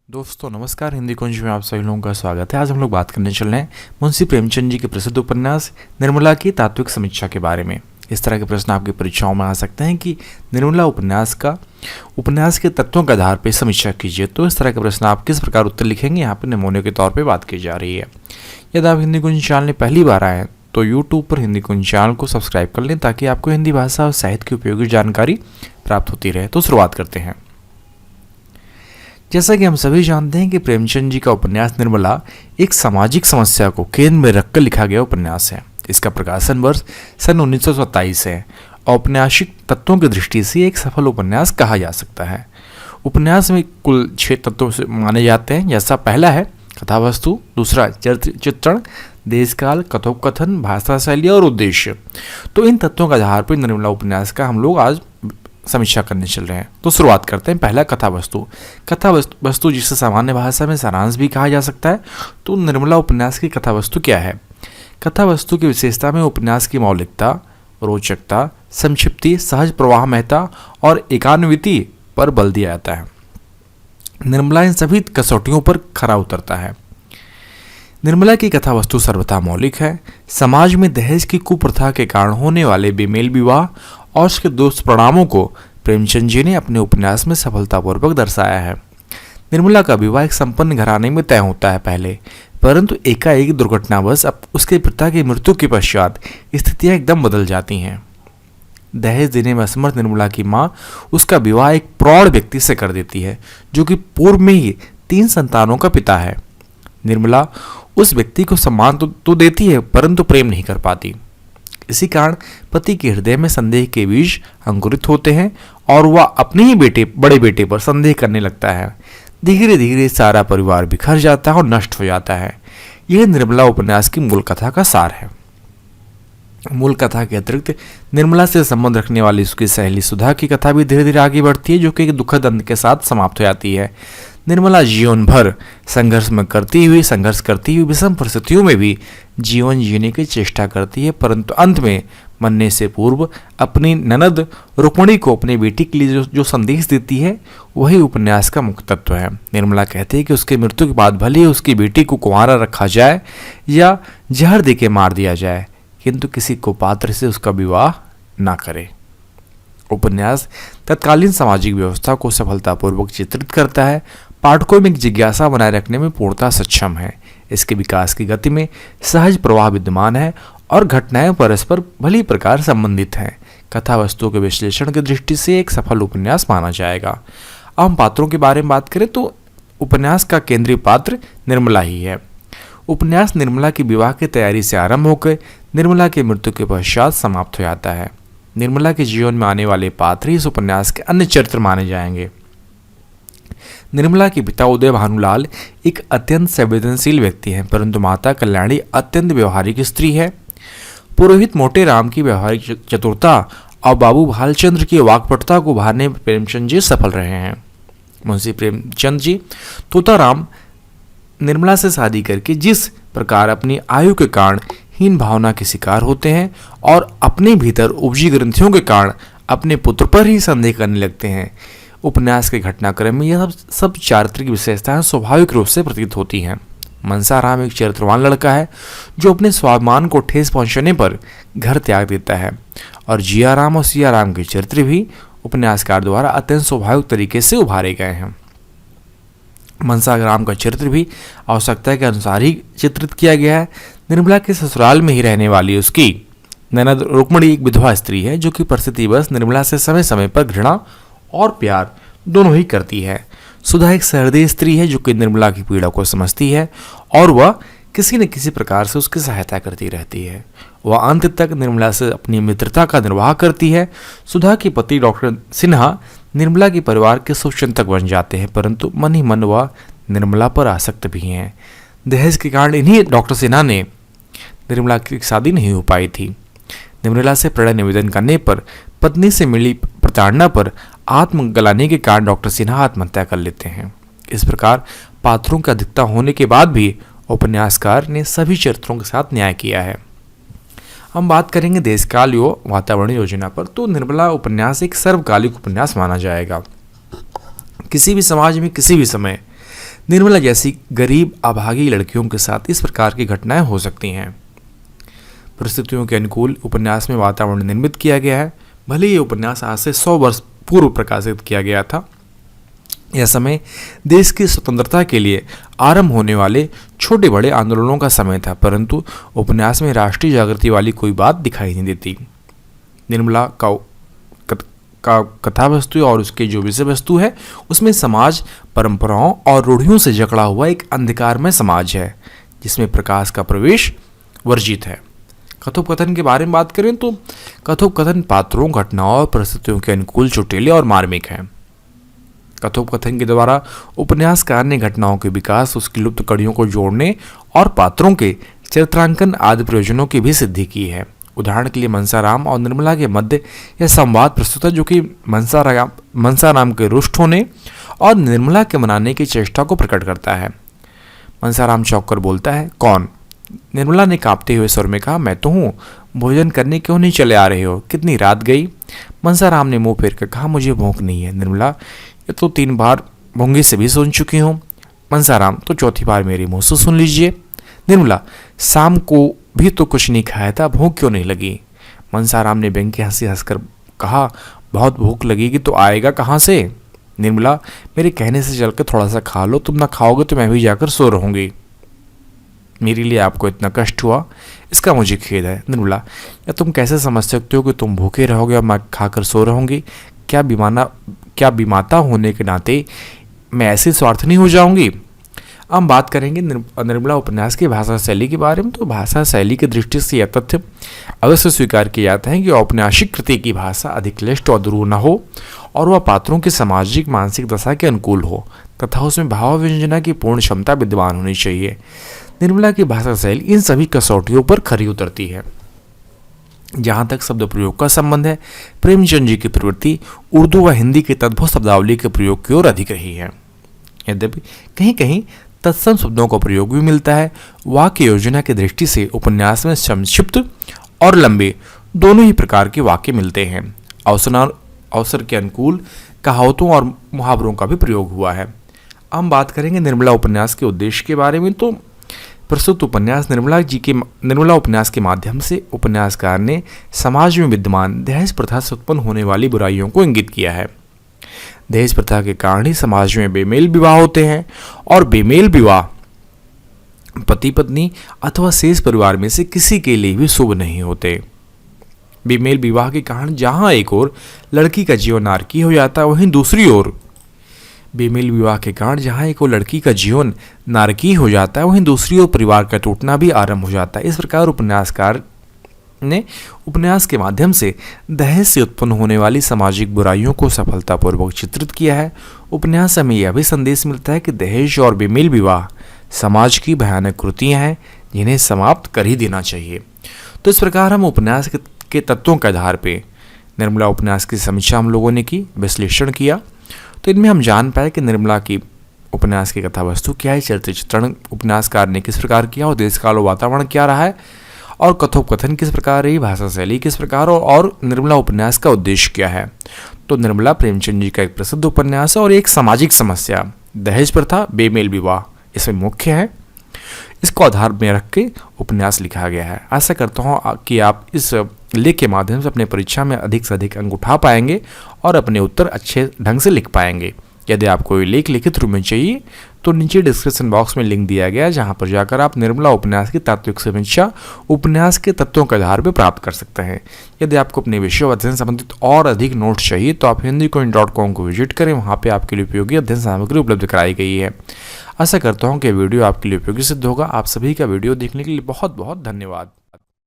दोस्तों नमस्कार। हिंदी कुंज में आप सभी लोगों का स्वागत है। आज हम लोग बात करने चल रहे हैं मुंशी प्रेमचंद जी के प्रसिद्ध उपन्यास निर्मला की तात्विक समीक्षा के बारे में। इस तरह के प्रश्न आपकी परीक्षाओं में आ सकते हैं कि निर्मला उपन्यास के तत्वों के आधार पर समीक्षा कीजिए। तो इस तरह के प्रश्न आप किस प्रकार उत्तर लिखेंगे, यहाँ पर नमूने के तौर पर बात की जा रही है। यदि आप हिंदी कुंज चैनल में पहली बार आए हैं तो यूट्यूब पर हिंदी कुंज चैनल को सब्सक्राइब कर लें ताकि आपको हिंदी भाषा और साहित्य की उपयोगी जानकारी प्राप्त होती रहे। तो शुरुआत करते हैं। जैसा कि हम सभी जानते हैं कि प्रेमचंद जी का उपन्यास निर्मला एक सामाजिक समस्या को केंद्र में रखकर लिखा गया उपन्यास है। इसका प्रकाशन वर्ष सन 1927 है। औपन्यासिक तत्वों की दृष्टि से एक सफल उपन्यास कहा जा सकता है। उपन्यास में कुल 6 तत्व माने जाते हैं, जैसा पहला है कथावस्तु, दूसरा चित्रण, देशकाल, कथोपकथन, भाषा शैली और उद्देश्य। तो इन तत्वों के आधार पर निर्मला उपन्यास का हम लोग आज समीक्षा करने चल रहे हैं। तो शुरुआत करते हैं। पहला कथावस्तु। कथावस्तु जिसे सामान्य भाषा में सारांश भी कहा जा सकता है। तो निर्मला उपन्यास की कथावस्तु क्या है? कथावस्तु की विशेषता में उपन्यास की मौलिकता, रोचकता, संक्षिप्ति, सहज प्रवाह महत्ता और एकान्विति पर बल दिया जाता है। निर्मला इन सभी कसौटियों पर खरा उतरता है। निर्मला की कथावस्तु सर्वथा मौलिक है। समाज में दहेज की कुप्रथा के कारण होने वाले बेमेल विवाह और उसके दुष्परिणामों को प्रेमचंद जी ने अपने उपन्यास में सफलतापूर्वक दर्शाया है। निर्मला का विवाह एक संपन्न घराने में तय होता है पहले, परंतु एकाएक दुर्घटनावश अब उसके पिता की मृत्यु के पश्चात स्थितियां एकदम बदल जाती हैं। दहेज देने में असमर्थ निर्मला की मां उसका विवाह एक प्रौढ़ व्यक्ति से कर देती है, जो कि पूर्व में ही 3 संतानों का पिता है। निर्मला उस व्यक्ति को सम्मान तो देती है, परंतु प्रेम नहीं कर पाती। इसी कारण पति के हृदय में संदेह के बीज अंकुरित होते हैं और वह अपने ही बड़े बेटे पर संदेह करने लगता है। धीरे धीरे सारा परिवार बिखर जाता है और नष्ट हो जाता है। यह निर्मला उपन्यास की मूल कथा का सार है। मूल कथा के अतिरिक्त निर्मला से संबंध रखने वाली उसकी सहेली सुधा की कथा भी धीरे धीरे आगे बढ़ती है, जो कि एक दुखद अंत के साथ समाप्त हो जाती है। निर्मला जीवन भर संघर्ष करती हुई विषम परिस्थितियों में भी जीवन जीने की चेष्टा करती है, परंतु अंत में मरने से पूर्व अपनी ननद रुक्मिणी को अपने बेटी के लिए जो संदेश देती है, वही उपन्यास का मुख्य तत्व है। निर्मला कहती है कि उसके मृत्यु के बाद भले ही उसकी बेटी को कुंवारा रखा जाए या जहर देके मार दिया जाए, किंतु किसी को पात्र से उसका विवाह ना करे। उपन्यास तत्कालीन सामाजिक व्यवस्था को सफलतापूर्वक चित्रित करता है। पाठकों में एक जिज्ञासा बनाए रखने में पूर्णतः सक्षम है। इसके विकास की गति में सहज प्रवाह विद्यमान है और घटनाएं परस्पर भली प्रकार संबंधित हैं। कथा वस्तु के विश्लेषण की दृष्टि से एक सफल उपन्यास माना जाएगा। अब हम पात्रों के बारे में बात करें तो उपन्यास का केंद्रीय पात्र निर्मला ही है। उपन्यास निर्मला की विवाह की तैयारी से आरंभ होकर निर्मला की मृत्यु के पश्चात समाप्त हो जाता है। निर्मला के जीवन में आने वाले पात्र ही इस उपन्यास के अन्य चरित्र माने जाएंगे। निर्मला के पिता उदय भानुलाल एक अत्यंत संवेदनशील व्यक्ति हैं, परंतु माता कल्याणी अत्यंत व्यवहारिक स्त्री है। पुरोहित मोटे राम की व्यवहारिक चतुरता और बाबू भालचंद्र की वाकपटुता को उभारने में प्रेमचंद जी सफल रहे हैं। मुंशी प्रेमचंद जी तोताराम निर्मला से शादी करके जिस प्रकार अपनी आयु के कारण हीन भावना के शिकार होते हैं और अपने भीतर उपजी ग्रंथियों के कारण अपने पुत्र पर ही संदेह करने लगते हैं, उपन्यास के घटनाक्रम में यह सब चारित्रिक विशेषताएं स्वाभाविक रूप से प्रतीत होती हैं। मनसाराम एक चरित्रवान लड़का है जो अपने स्वाभिमान को ठेस पहुंचाने पर घर त्याग देता है, और जियाराम और सियाराम के चरित्र भी उपन्यासकार द्वारा अत्यंत स्वाभाविक तरीके से उभारे गए हैं। मनसाराम का चरित्र भी आवश्यकता के अनुसार ही चित्रित किया गया है। निर्मला के ससुराल में ही रहने वाली उसकी ननद रुक्मिणी एक विधवा स्त्री है, जो कि परिस्थितिवश निर्मला से समय समय पर घृणा और प्यार दोनों ही करती है। सुधा एक सहृदय स्त्री है जो कि निर्मला की पीड़ा को समझती है और वह किसी न किसी प्रकार से उसकी सहायता करती रहती है। वह अंत तक निर्मला से अपनी मित्रता का निर्वाह करती है। सुधा के पति डॉक्टर सिन्हा निर्मला के परिवार के शुभचिंतक बन जाते हैं, परंतु मन ही मन वह निर्मला पर आसक्त भी हैं। दहेज के कारण इन्हीं डॉक्टर सिन्हा ने निर्मला की शादी नहीं हो पाई थी। निर्मला से प्रणय निवेदन करने पर पत्नी से मिली प्रताड़ना पर आत्म गलाने के कारण डॉक्टर सिन्हा आत्महत्या कर लेते हैं। इस प्रकार पात्रों की अधिकता होने के बाद भी उपन्यासकार ने सभी चरित्रों के साथ न्याय किया है। हम बात करेंगे देशकाल वातावरण योजना पर। तो निर्मला उपन्यास एक सर्वकालिक उपन्यास माना जाएगा। किसी भी समाज में किसी भी समय निर्मला जैसी गरीब अभागी लड़कियों के साथ इस प्रकार की घटनाएं हो सकती हैं। परिस्थितियों के अनुकूल उपन्यास में वातावरण निर्मित किया गया है। भले ये उपन्यास आज से 100 वर्ष पूर्व प्रकाशित किया गया था। यह समय देश की स्वतंत्रता के लिए आरंभ होने वाले छोटे बड़े आंदोलनों का समय था, परंतु उपन्यास में राष्ट्रीय जागृति वाली कोई बात दिखाई नहीं देती। निर्मला का कथा वस्तु और उसके जो विषय वस्तु है उसमें समाज, परंपराओं और रूढ़ियों से जकड़ा हुआ एक अंधकारमय समाज है जिसमें प्रकाश का प्रवेश वर्जित है। कथोपकथन के बारे में बात करें तो कथोपकथन पात्रों, घटनाओं और परिस्थितियों के अनुकूल, चुटेले और मार्मिक है। कथोपकथन के द्वारा उपन्यासकार ने घटनाओं के विकास, उसकी लुप्त कड़ियों को जोड़ने और पात्रों के चरित्रांकन आदि प्रयोजनों की भी सिद्धि की है। उदाहरण के लिए मनसाराम और निर्मला के मध्य यह संवाद प्रस्तुत है जो कि मनसाराम के रुष्ट होने और निर्मला के मनाने की चेष्टा को प्रकट करता है। मनसाराम चौंक कर बोलता है, कौन? निर्मला ने कांपते हुए स्वर में कहा, मैं तो हूँ। भोजन करने क्यों नहीं चले आ रहे हो? कितनी रात गई? मनसाराम ने मुंह फेर कर कहा, मुझे भूख नहीं है। निर्मला, ये तो 3 बार भूंगी से भी सुन चुकी हूँ। मनसाराम, तो चौथी बार मेरे मुंह से सुन लीजिए। निर्मला, शाम को भी तो कुछ नहीं खाया था, भूख क्यों नहीं लगी? मनसाराम ने व्यंग्य हंसी हंसकर कहा, बहुत भूख लगेगी तो आएगा कहाँ से? निर्मला, मेरे कहने से चलकर थोड़ा सा खा लो, तुम ना खाओगे तो मैं भी जाकर सो रहूंगी। मेरे लिए आपको इतना कष्ट हुआ, इसका मुझे खेद है। निर्मला, या तुम कैसे समझ सकते हो कि तुम भूखे रहोगे और मैं खाकर सो रहूंगी? क्या बीमाता होने के नाते मैं ऐसी स्वार्थनी हो जाऊंगी? हम बात करेंगे निर्मला उपन्यास की भाषा शैली के बारे में। तो भाषा शैली की दृष्टि से यह तथ्य अवश्य स्वीकार किया जाता है कि औपन्यासिक कृति की भाषा अधिक क्लिष्ट और दुरूह न हो और वह पात्रों की सामाजिक मानसिक दशा के अनुकूल हो तथा उसमें भाव व्यंजना की पूर्ण क्षमता विद्यमान होनी चाहिए। निर्मला की भाषा शैली इन सभी कसौटियों पर खरी उतरती है। जहाँ तक शब्द प्रयोग का संबंध है, प्रेमचंद जी की प्रवृत्ति उर्दू व हिंदी के तद्भव शब्दावली के प्रयोग की ओर अधिक रही है। यद्यपि कहीं कहीं तत्सम शब्दों का प्रयोग भी मिलता है। वाक्य योजना की दृष्टि से उपन्यास में संक्षिप्त और लंबे दोनों ही प्रकार के वाक्य मिलते हैं। अवसर के अनुकूल कहावतों और मुहावरों का भी प्रयोग हुआ है। हम बात करेंगे निर्मला उपन्यास के उद्देश्य के बारे में। तो प्रस्तुत उपन्यास निर्मला उपन्यास के माध्यम से उपन्यासकार ने समाज में विद्यमान दहेज प्रथा से उत्पन्न होने वाली बुराइयों को इंगित किया है। दहेज प्रथा के कारण ही समाज में बेमेल विवाह होते हैं और बेमेल विवाह पति पत्नी अथवा शेष परिवार में से किसी के लिए भी शुभ नहीं होते। बेमेल विवाह के कारण जहां एक ओर लड़की का जीवन नारकीय हो जाता है, वहीं दूसरी ओर बेमेल विवाह के कारण जहां एक ओर लड़की का जीवन नारकीय हो जाता है, वहीं दूसरी ओर परिवार का टूटना भी आरंभ हो जाता है। इस प्रकार उपन्यासकार ने उपन्यास के माध्यम से दहेज से उत्पन्न होने वाली सामाजिक बुराइयों को सफलतापूर्वक चित्रित किया है। उपन्यास से हमें यह भी संदेश मिलता है कि दहेज और बेमेल विवाह समाज की भयानक कृतियां हैं जिन्हें समाप्त कर ही देना चाहिए। तो इस प्रकार हम उपन्यास के तत्वों के आधार पर निर्मला उपन्यास की समीक्षा हम लोगों ने की, विश्लेषण किया। तो इनमें हम जान पाए कि निर्मला की उपन्यास की कथा वस्तु क्या है, चरित्र चित्रण उपन्यासकार ने किस प्रकार किया और देश काल और वातावरण क्या रहा है और कथोपकथन किस प्रकार रही, भाषा शैली किस प्रकार और निर्मला उपन्यास का उद्देश्य क्या है। तो निर्मला प्रेमचंद जी का एक प्रसिद्ध उपन्यास है और एक सामाजिक समस्या दहेज प्रथा, बेमेल विवाह इसमें मुख्य है। इसको आधार में रख के उपन्यास लिखा गया है। आशा करता हूँ कि आप इस लेख के माध्यम से अपने परीक्षा में अधिक से अधिक अंक उठा पाएंगे और अपने उत्तर अच्छे ढंग से लिख पाएंगे। यदि आपको ये लेख लिखित रूप में चाहिए तो नीचे डिस्क्रिप्शन बॉक्स में लिंक दिया गया है, जहां पर जाकर आप निर्मला उपन्यास की तात्विक समीक्षा उपन्यास के तत्वों के आधार पर प्राप्त कर सकते हैं। यदि आपको अपने विषय अध्ययन संबंधित और अधिक नोट्स चाहिए तो आप hindicoin.com को विजिट करें, वहां पे आपके लिए उपयोगी अध्ययन सामग्री उपलब्ध कराई गई है। आशा करता हूँ कि वीडियो आपके लिए उपयोगी सिद्ध होगा। आप सभी का वीडियो देखने के लिए बहुत बहुत धन्यवाद।